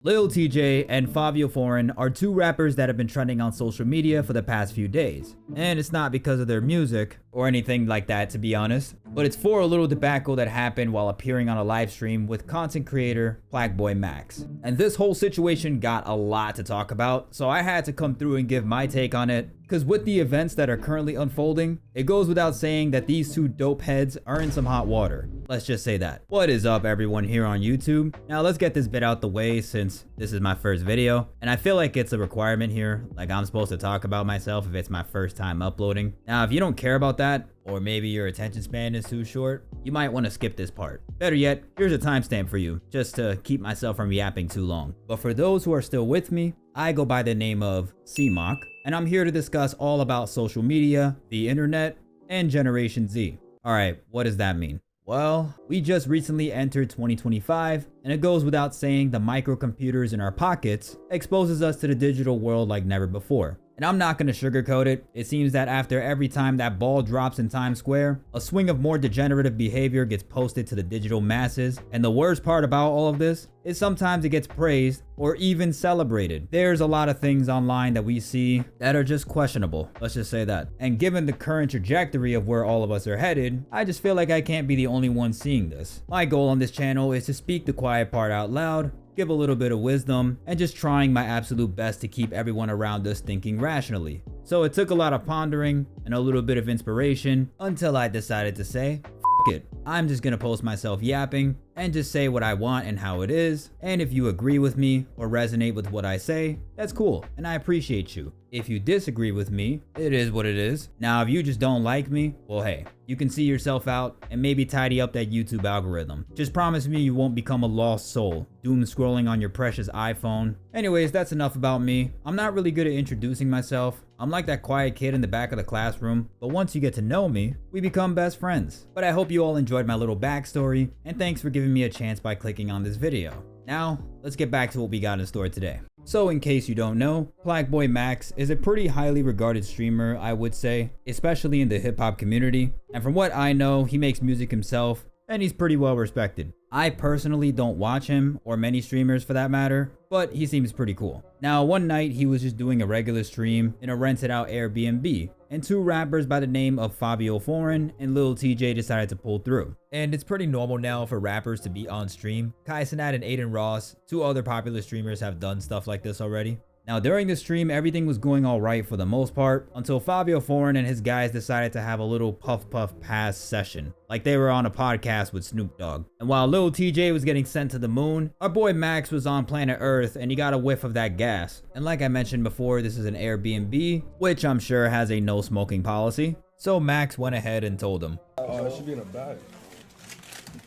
Lil TJ and Fabio Foreign are two rappers that have been trending on social media for the past few days. And it's not because of their music or anything like that, to be honest, but it's for a little debacle that happened while appearing on a live stream with content creator Plagueboy Max. And this whole situation got a lot to talk about, so I had to come through and give my take on it. Because with the events that are currently unfolding, it goes without saying that these two dope heads are in some hot water. Let's just say that. What is up, everyone here on YouTube? Now let's get this bit out the way since this is my first video, and I feel like it's a requirement here. Like, I'm supposed to talk about myself if it's my first time uploading. Now, if you don't care about that, or maybe your attention span is too short, you might want to skip this part. Better yet, here's a timestamp for you, just to keep myself from yapping too long. But for those who are still with me, I go by the name of Seemock, and I'm here to discuss all about social media, the internet, and Generation Z. Alright, what does that mean? Well, we just recently entered 2025, and it goes without saying the microcomputers in our pockets exposes us to the digital world like never before. And I'm not gonna sugarcoat it. It seems that after every time that ball drops in Times Square, a swing of more degenerative behavior gets posted to the digital masses. And the worst part about all of this is sometimes it gets praised or even celebrated. There's a lot of things online that we see that are just questionable. Let's just say that. And given the current trajectory of where all of us are headed, I just feel like I can't be the only one seeing this. My goal on this channel is to speak the quiet part out loud, give a little bit of wisdom, and just trying my absolute best to keep everyone around us thinking rationally. So it took a lot of pondering and a little bit of inspiration until I decided to say, F it. I'm just gonna post myself yapping and just say what I want and how it is. And if you agree with me or resonate with what I say, that's cool, and I appreciate you. If you disagree with me, it is what it is. Now, if you just don't like me, well, hey, you can see yourself out and maybe tidy up that YouTube algorithm. Just promise me you won't become a lost soul, doom scrolling on your precious iPhone. Anyways, that's enough about me. I'm not really good at introducing myself. I'm like that quiet kid in the back of the classroom, but once you get to know me, we become best friends. But I hope you all enjoyed my little backstory, and thanks for giving me a chance by clicking on this video. Now, let's get back to what we got in store today. So in case you don't know, Plagueboy Max is a pretty highly regarded streamer, I would say, especially in the hip hop community. And from what I know, he makes music himself, and he's pretty well respected. I personally don't watch him, or many streamers for that matter, but he seems pretty cool. Now, one night he was just doing a regular stream in a rented out Airbnb, and two rappers by the name of Fabio Foreign and Lil TJ decided to pull through. And it's pretty normal now for rappers to be on stream. Kai Cenat and Aiden Ross, two other popular streamers, have done stuff like this already. Now, during the stream, everything was going all right for the most part until Fabio Foreign and his guys decided to have a little puff pass session, like they were on a podcast with Snoop Dogg. And while Lil TJ was getting sent to the moon, our boy Max was on planet Earth and he got a whiff of that gas. And like I mentioned before, this is an Airbnb, which I'm sure has a no smoking policy. So Max went ahead and told him, Oh, it should be in a bag.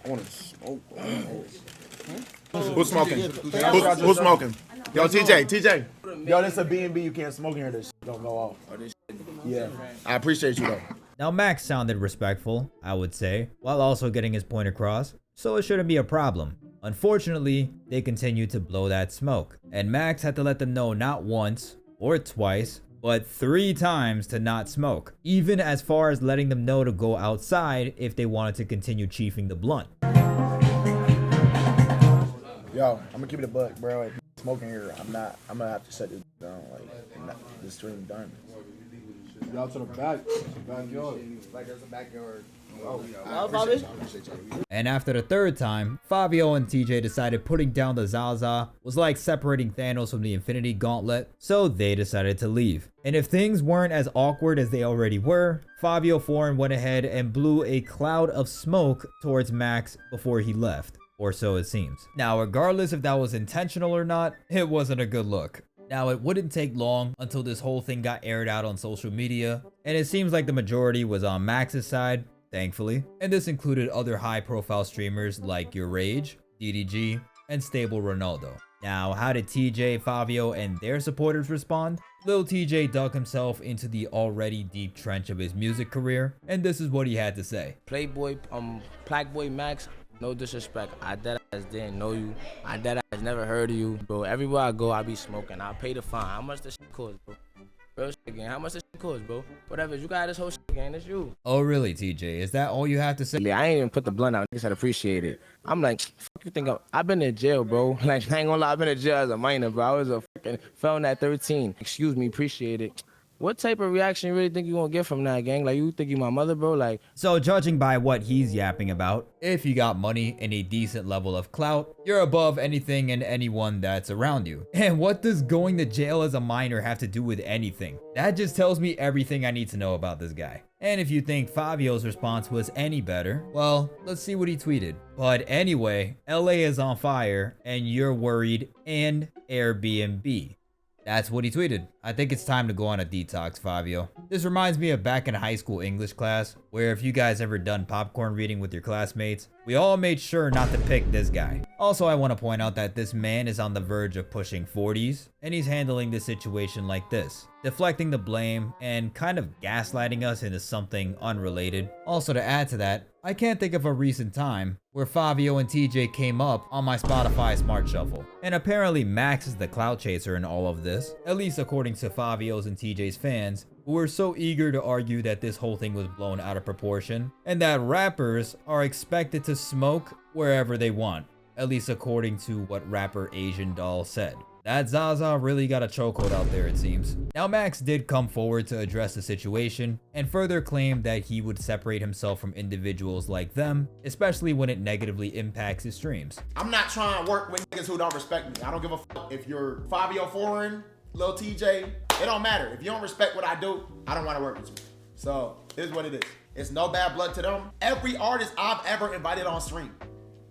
I want to smoke. Who's smoking? Who's smoking? Yo, TJ. Yo, this a B&B. You can't smoke in here. This shit don't go off. Yeah. I appreciate you, though. Now Max sounded respectful, I would say, while also getting his point across, so it shouldn't be a problem. Unfortunately, they continued to blow that smoke, and Max had to let them know not once or twice, but 3 times to not smoke, even as far as letting them know to go outside if they wanted to continue chiefing the blunt. Yo, I'm gonna keep it a buck, bro. If you smoking here, I'm gonna have to shut this down. Like, the stream done. Y'all to the back. Backyard. Like, there's a backyard. And after the 3rd time, Fabio and TJ decided putting down the Zaza was like separating Thanos from the Infinity Gauntlet, so they decided to leave. And if things weren't as awkward as they already were, Fabio Foreign went ahead and blew a cloud of smoke towards Max before he left. Or so it seems. Now, regardless if that was intentional or not, it wasn't a good look. Now, it wouldn't take long until this whole thing got aired out on social media, and it seems like the majority was on Max's side, thankfully. And this included other high-profile streamers like Your Rage, DDG, and Stable Ronaldo. Now, how did TJ, Fabio, and their supporters respond? Lil TJ dug himself into the already deep trench of his music career, and this is what he had to say. Plagueboy Max, no disrespect, I deadass didn't know you. I deadass never heard of you, bro. Everywhere I go, I be smoking. I pay the fine. How much this shit cost, bro? Real shit, gang. How much this shit cost, bro? Whatever. You got this whole shit, gang. That's you. Oh really, TJ? Is that all you have to say? I ain't even put the blunt out. Niggas said appreciate it. I'm like, fuck you think I've been in jail, bro. Like, I ain't gonna lie, I've been in jail as a minor, bro. I was a fucking felon at 13. Excuse me, appreciate it. What type of reaction you really think you gonna get from that, gang? Like, you think you my mother, bro? Like, So judging by what he's yapping about, if you got money and a decent level of clout, you're above anything and anyone that's around you. And what does going to jail as a minor have to do with anything? That just tells me everything I need to know about this guy. And if you think Fabio's response was any better, well, let's see what he tweeted. But anyway, LA is on fire and you're worried, and Airbnb. That's what he tweeted. I think it's time to go on a detox, Fabio. This reminds me of back in high school English class, where if you guys ever done popcorn reading with your classmates, we all made sure not to pick this guy. Also, I want to point out that this man is on the verge of pushing 40s, and he's handling the situation like this, deflecting the blame and kind of gaslighting us into something unrelated. Also, to add to that, I can't think of a recent time where Fabio and TJ came up on my Spotify Smart Shuffle. And apparently Max is the clout chaser in all of this, at least according to Fabio's and TJ's fans, who were so eager to argue that this whole thing was blown out of proportion, and that rappers are expected to smoke wherever they want, at least according to what rapper Asian Doll said. That Zaza really got a chokehold out there, it seems. Now, Max did come forward to address the situation and further claimed that he would separate himself from individuals like them, especially when it negatively impacts his streams. I'm not trying to work with niggas who don't respect me. I don't give a fuck if you're Fabio Foreign, Lil TJ. It don't matter. If you don't respect what I do, I don't want to work with you. So, here's what it is. It's no bad blood to them. Every artist I've ever invited on stream,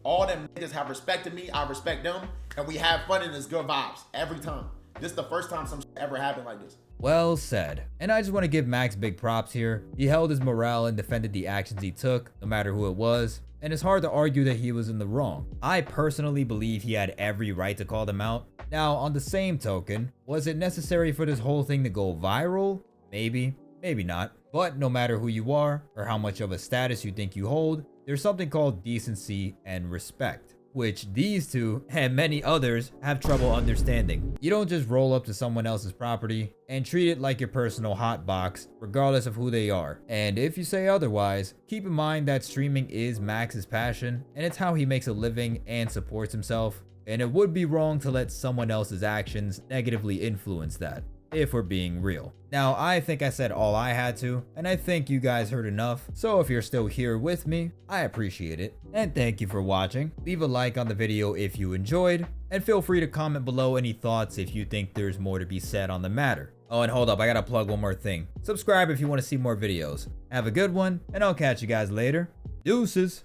all them niggas have respected me, I respect them, and we have fun and it's good vibes every time. This is the first time some shit ever happened like this. Well said. And I just want to give Max big props here. He held his morale and defended the actions he took, no matter who it was. And it's hard to argue that he was in the wrong. I personally believe he had every right to call them out. Now, on the same token, was it necessary for this whole thing to go viral? Maybe, maybe not. But no matter who you are or how much of a status you think you hold, there's something called decency and respect, which these two and many others have trouble understanding. You don't just roll up to someone else's property and treat it like your personal hotbox, regardless of who they are. And if you say otherwise, keep in mind that streaming is Max's passion, and it's how he makes a living and supports himself. And it would be wrong to let someone else's actions negatively influence that, if we're being real. Now, I think I said all I had to, and I think you guys heard enough. So if you're still here with me, I appreciate it. And thank you for watching. Leave a like on the video if you enjoyed, and feel free to comment below any thoughts if you think there's more to be said on the matter. Oh, and hold up, I gotta plug one more thing. Subscribe if you want to see more videos. Have a good one, and I'll catch you guys later. Deuces.